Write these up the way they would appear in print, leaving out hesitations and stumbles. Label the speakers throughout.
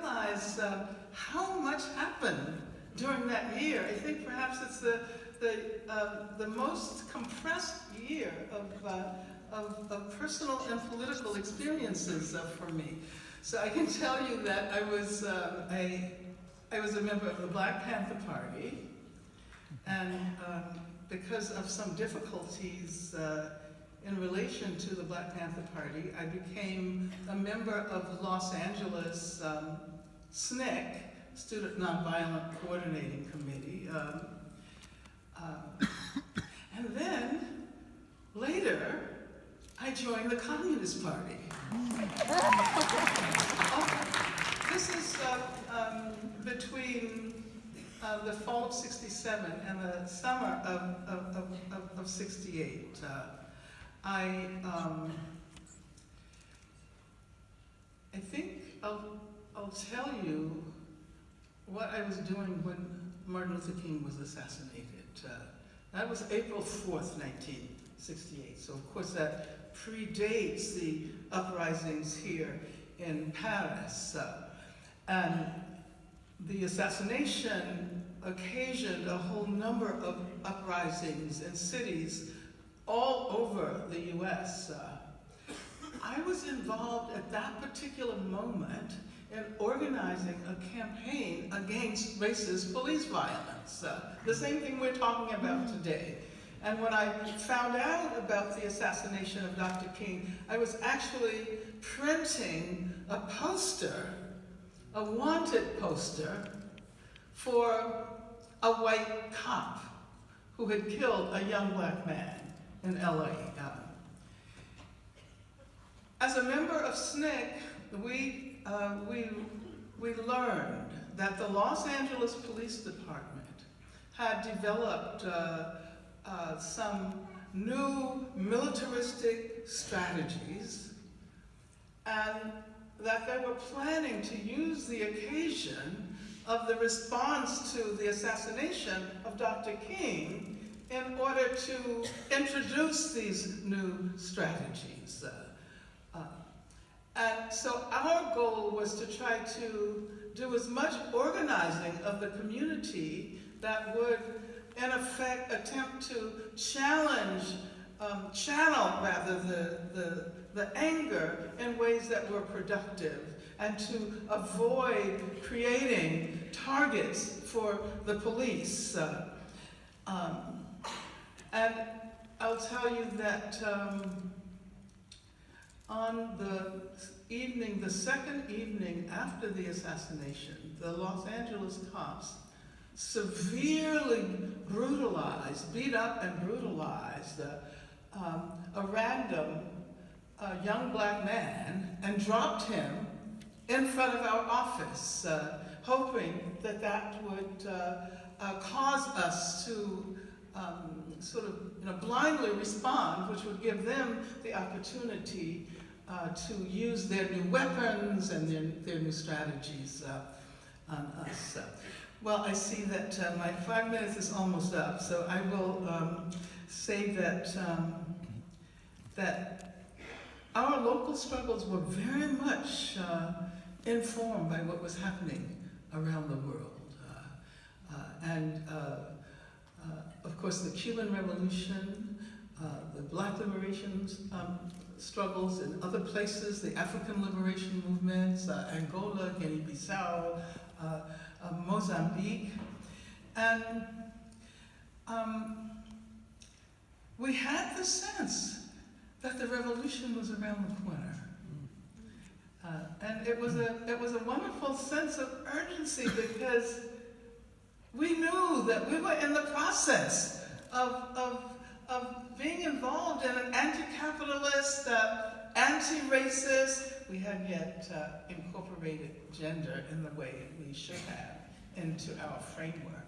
Speaker 1: realize how much happened during that year. I think perhaps it's the most compressed year of personal and political experiences for me. So I can tell you that I was a member of the Black Panther Party, and because of some difficulties in relation to the Black Panther Party, I became a member of the Los Angeles SNCC, Student Nonviolent Coordinating Committee. And then, later, I joined the Communist Party. This is between the fall of '67 and the summer of '68. I think I'll tell you what I was doing when Martin Luther King was assassinated. That was April 4th, 1968. So of course that predates the uprisings here in Paris. And the assassination occasioned a whole number of uprisings in cities all over the US. I was involved at that particular moment in organizing a campaign against racist police violence. The same thing we're talking about today. And when I found out about the assassination of Dr. King, I was actually printing a poster, a wanted poster, for a white cop who had killed a young black man in LA. As a member of SNCC, we learned that the Los Angeles Police Department had developed some new militaristic strategies, and that they were planning to use the occasion of the response to the assassination of Dr. King in order to introduce these new strategies. And so our goal was to try to do as much organizing of the community that would, in effect, attempt to channel rather the anger in ways that were productive, and to avoid creating targets for the police. And I'll tell you that on the second evening after the assassination, the Los Angeles cops severely beat up and brutalized a random young black man and dropped him in front of our office, hoping that that would cause us to sort of blindly respond, which would give them the opportunity to use their new weapons and their new strategies on us. Well, I see that my 5 minutes is almost up, so I will say that that our local struggles were very much informed by what was happening around the world. Of course, the Cuban Revolution, the Black liberation struggles in other places, the African liberation movements, Angola, Guinea-Bissau, Mozambique. And we had the sense that the revolution was around the corner. And it was a wonderful sense of urgency, because we knew that we were in the process of being involved in an anti-capitalist, anti-racist. We hadn't yet incorporated gender in the way we should have into our framework.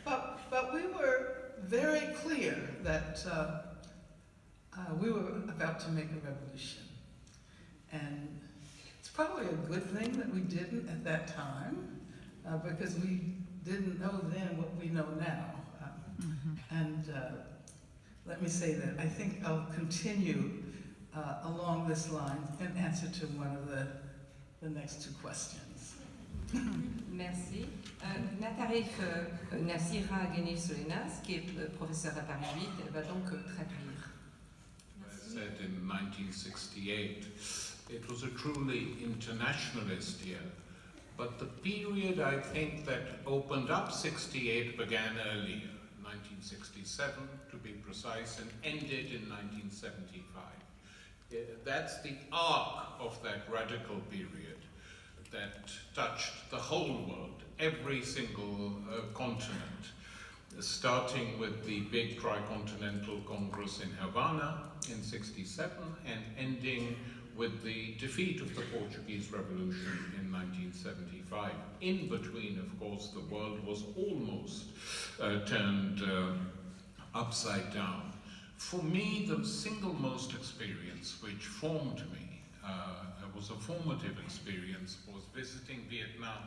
Speaker 1: But we were very clear that we were about to make a revolution. And it's probably a good thing that we didn't at that time, because we didn't know then what we know now. And let me say that I think I'll continue along this line in answer to one of the next two questions.
Speaker 2: Merci. Nassira Genif-Solinas, qui est professeure à Paris 8, elle va donc traduire.
Speaker 3: I said in 1968, it was a truly internationalist year, but the period I think that opened up 68 began earlier, 1967 to be precise, and ended in 1975. That's the arc of that radical period that touched the whole world, every single continent, starting with the big Tricontinental Congress in Havana in 67 and ending with the defeat of the Portuguese Revolution in 1975. In between, of course, the world was almost turned upside down. For me, the single most experience which formed me, was a formative experience, was visiting Vietnam,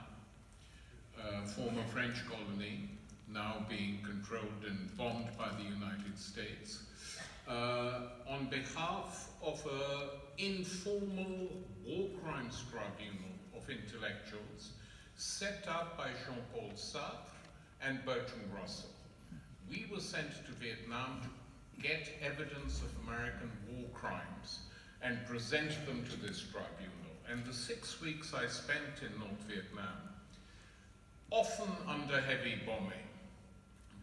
Speaker 3: former French colony, now being controlled and bombed by the United States, on behalf of an informal war crimes tribunal of intellectuals set up by Jean-Paul Sartre and Bertrand Russell. We were sent to Vietnam to get evidence of American war crimes and present them to this tribunal. And the 6 weeks I spent in North Vietnam, often under heavy bombing,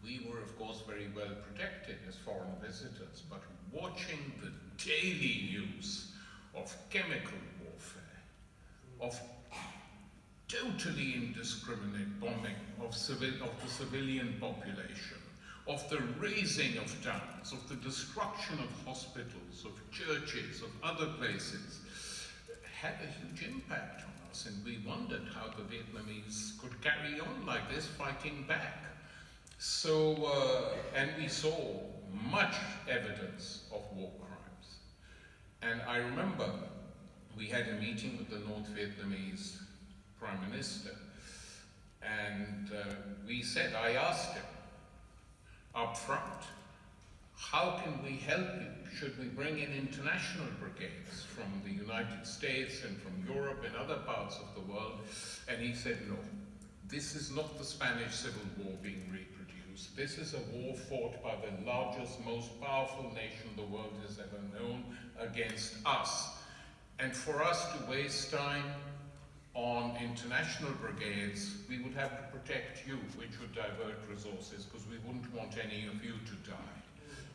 Speaker 3: we were of course very well protected as foreign visitors, but watching the daily use of chemical warfare, of totally indiscriminate bombing of the civilian population, of the razing of towns, of the destruction of hospitals, of churches, of other places, had a huge impact on us, and we wondered how the Vietnamese could carry on like this, fighting back. So, and we saw much evidence of war crimes. And I remember we had a meeting with the North Vietnamese Prime Minister, and I asked him up front, how can we help you? Should we bring in international brigades from the United States and from Europe and other parts of the world? And he said, no, this is not the Spanish Civil War being reproduced. This is a war fought by the largest, most powerful nation the world has ever known against us. And for us to waste time on international brigades, we would have to protect you, which would divert resources, because we wouldn't want any of you to die.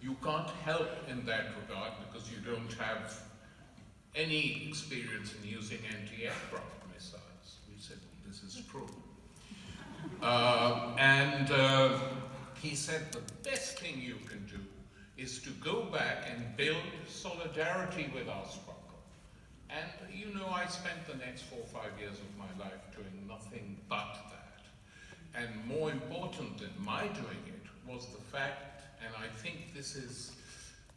Speaker 3: You can't help in that regard because you don't have any experience in using anti-aircraft missiles. We said, well, this is true. He said the best thing you can do is to go back and build solidarity with our struggle. And you know, I spent the next 4 or 5 years of my life doing nothing but that. And more important than my doing it was the fact, and I think this is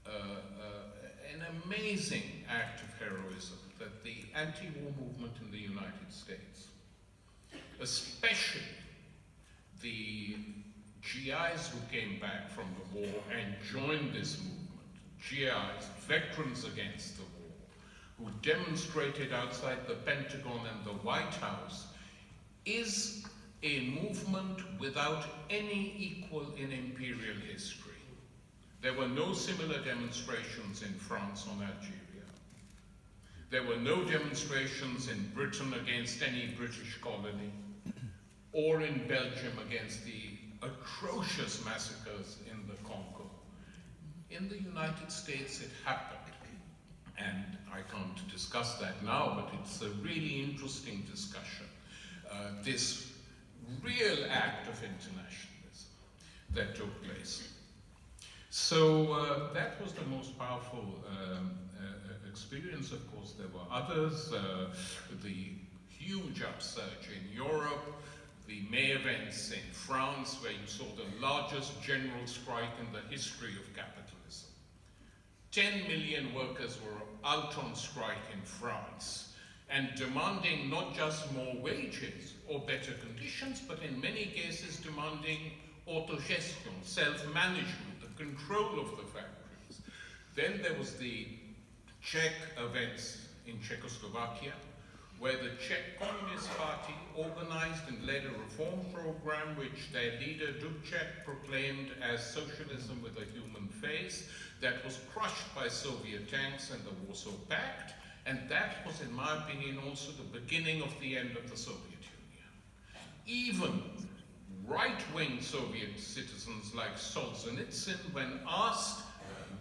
Speaker 3: an amazing act of heroism, that the anti-war movement in the United States, especially the GIs who came back from the war and joined this movement, GIs, veterans against the war, who demonstrated outside the Pentagon and the White House, is a movement without any equal in imperial history. There were no similar demonstrations in France or Algeria. There were no demonstrations in Britain against any British colony, or in Belgium against the atrocious massacres in the Congo. In the United States it happened. And I can't discuss that now, but it's a really interesting discussion. This real act of internationalism that took place. So that was the most powerful experience. Of course, there were others. The huge upsurge in Europe, the May events in France, where you saw the largest general strike in the history of capitalism. 10 million workers were out on strike in France and demanding not just more wages or better conditions, but in many cases demanding autogestion, self-management, the control of the factories. Then there was the Czech events in Czechoslovakia, where the Czech Communist Party organized and led a reform program which their leader Dubček proclaimed as socialism with a human face, that was crushed by Soviet tanks and the Warsaw Pact, and that was, in my opinion, also the beginning of the end of the Soviet Union. Even right-wing Soviet citizens like Solzhenitsyn, when asked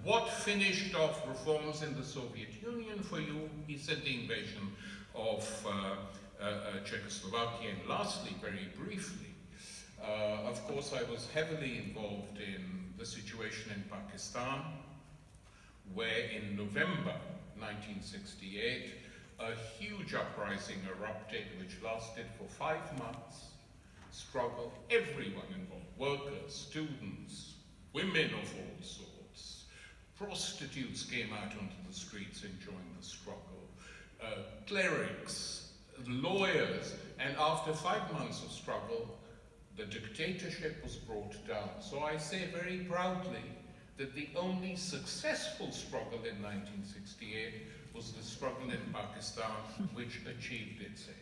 Speaker 3: what finished off reforms in the Soviet Union for you, he said the invasion of Czechoslovakia. And lastly, very briefly, of course I was heavily involved in the situation in Pakistan, where in November 1968 a huge uprising erupted which lasted for 5 months. Struggle, everyone involved, workers, students, women of all sorts, prostitutes came out onto the streets enjoying the struggle, clerics, lawyers, and after 5 months of struggle, the dictatorship was brought down. So I say very proudly that the only successful struggle in 1968 was the struggle in Pakistan, which achieved its aims.